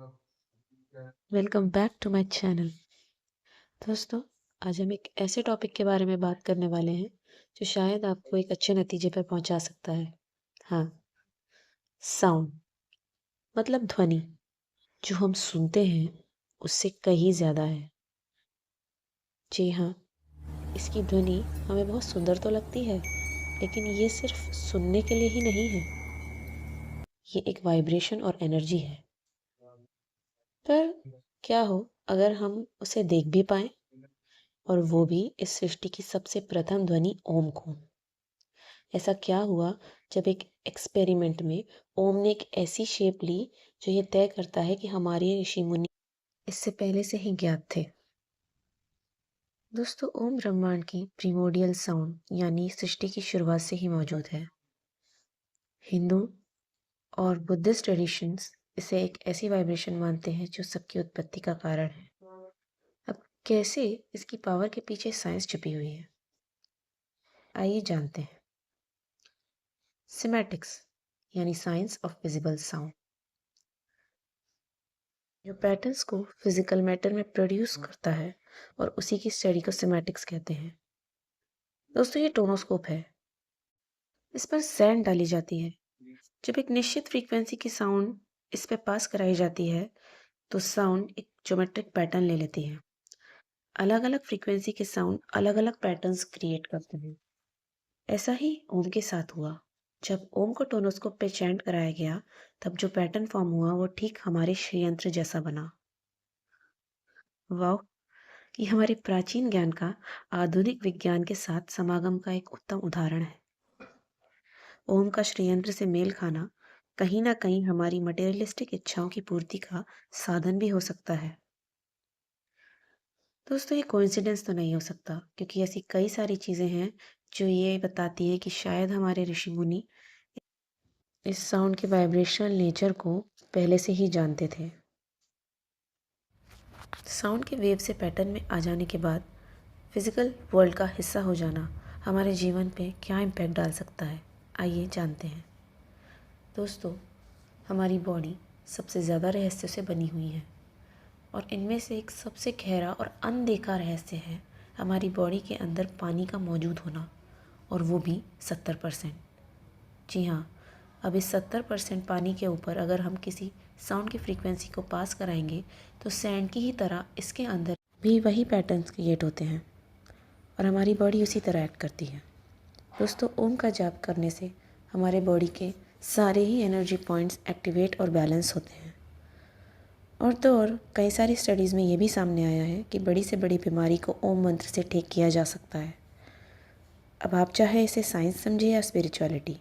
Welcome back to my channel. दोस्तों, आज हम एक ऐसे टॉपिक के बारे में बात करने वाले हैं जो शायद आपको एक अच्छे नतीजे पर पहुंचा सकता है। हाँ, साउंड मतलब ध्वनि। जो हम सुनते हैं उससे कहीं ज़्यादा है। जी हाँ, इसकी ध्वनि हमें बहुत सुंदर तो लगती है, लेकिन ये सिर्फ सुनने के लिए ही नहीं है। ये एक वाइब्रेशन और एनर्जी है। पर क्या हो अगर हम उसे देख भी पाएं, और वो भी इस सृष्टि की सबसे प्रथम ध्वनि ओम को। ऐसा क्या हुआ जब एक एक्सपेरिमेंट में ओम ने एक ऐसी शेप ली जो ये तय करता है कि हमारे ऋषि मुनि इससे पहले से ही ज्ञात थे। दोस्तों, ओम ब्रह्मांड की प्रीमोडियल साउंड यानी सृष्टि की शुरुआत से ही मौजूद है। हिंदू और बुद्धिस्ट ट्रेडिशंस इसे एक ऐसी वाइब्रेशन मानते हैं जो सबकी उत्पत्ति का कारण है। अब कैसे इसकी पावर के पीछे साइंस छुपी हुई है, आइए जानते हैं। सिमेटिक्स यानी साइंस ऑफ विजिबल साउंड, जो पैटर्न्स को फिजिकल मैटर में प्रोड्यूस करता है, और उसी की स्टडी को सिमेटिक्स कहते हैं। दोस्तों, ये टोनोस्कोप है। इस पर सैंड डाली जाती है। जब एक निश्चित फ्रीक्वेंसी की साउंड इस पे पास कराई जाती है तो साउंड एक ज्योमेट्रिक पैटर्न ले लेती है। अलग अलग फ्रीक्वेंसी के साउंड अलग अलग पैटर्न्स क्रिएट करते हैं। ऐसा ही ओम के साथ हुआ। जब ओम को टोनोस्कोप पे चैंट कराया गया, तब जो पैटर्न फॉर्म हुआ वो ठीक हमारे श्रीयंत्र जैसा बना। वाह, ये हमारे प्राचीन ज्ञान का आधुनिक विज्ञान के साथ समागम का एक उत्तम उदाहरण है। ओम का श्रीयंत्र से मेल खाना कहीं ना कहीं हमारी मटेरियलिस्टिक इच्छाओं की पूर्ति का साधन भी हो सकता है। दोस्तों, ये कोइंसिडेंस तो नहीं हो सकता, क्योंकि ऐसी कई सारी चीज़ें हैं जो ये बताती है कि शायद हमारे ऋषि मुनि इस साउंड के वाइब्रेशनल नेचर को पहले से ही जानते थे। साउंड के वेव से पैटर्न में आ जाने के बाद फिजिकल वर्ल्ड का हिस्सा हो जाना हमारे जीवन पे क्या इम्पैक्ट डाल सकता है, आइए जानते हैं। दोस्तों, हमारी बॉडी सबसे ज़्यादा रहस्यों से बनी हुई है, और इनमें से एक सबसे गहरा और अनदेखा रहस्य है हमारी बॉडी के अंदर पानी का मौजूद होना, और वो भी 70%। जी हाँ, अब इस 70% पानी के ऊपर अगर हम किसी साउंड की फ्रीक्वेंसी को पास कराएंगे तो सैंड की ही तरह इसके अंदर भी वही पैटर्न्स क्रिएट होते हैं, और हमारी बॉडी उसी तरह एक्ट करती है। दोस्तों, ओम का जाप करने से हमारे बॉडी के सारे ही एनर्जी पॉइंट्स एक्टिवेट और बैलेंस होते हैं। और तो और कई सारी स्टडीज़ में ये भी सामने आया है कि बड़ी से बड़ी बीमारी को ओम मंत्र से ठीक किया जा सकता है। अब आप चाहे इसे साइंस समझे या स्पिरिचुअलिटी,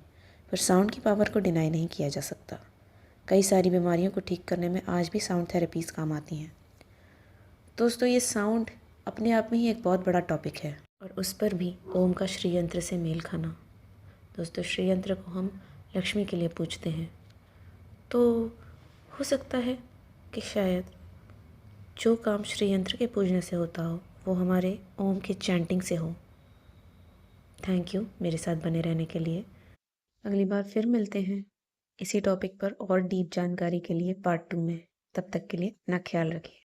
पर साउंड की पावर को डिनाई नहीं किया जा सकता। कई सारी बीमारियों को ठीक करने में आज भी साउंड थेरेपीज़ काम आती हैं। दोस्तों, ये साउंड अपने आप में ही एक बहुत बड़ा टॉपिक है, और उस पर भी ओम का श्रीयंत्र से मेल खाना। दोस्तों, श्रीयंत्र को हम लक्ष्मी के लिए पूजते हैं, तो हो सकता है कि शायद जो काम श्रीयंत्र के पूजने से होता हो वो हमारे ओम के चैंटिंग से हो। थैंक यू मेरे साथ बने रहने के लिए। अगली बार फिर मिलते हैं इसी टॉपिक पर और डीप जानकारी के लिए पार्ट 2 में। तब तक के लिए अपना ख्याल रखिए।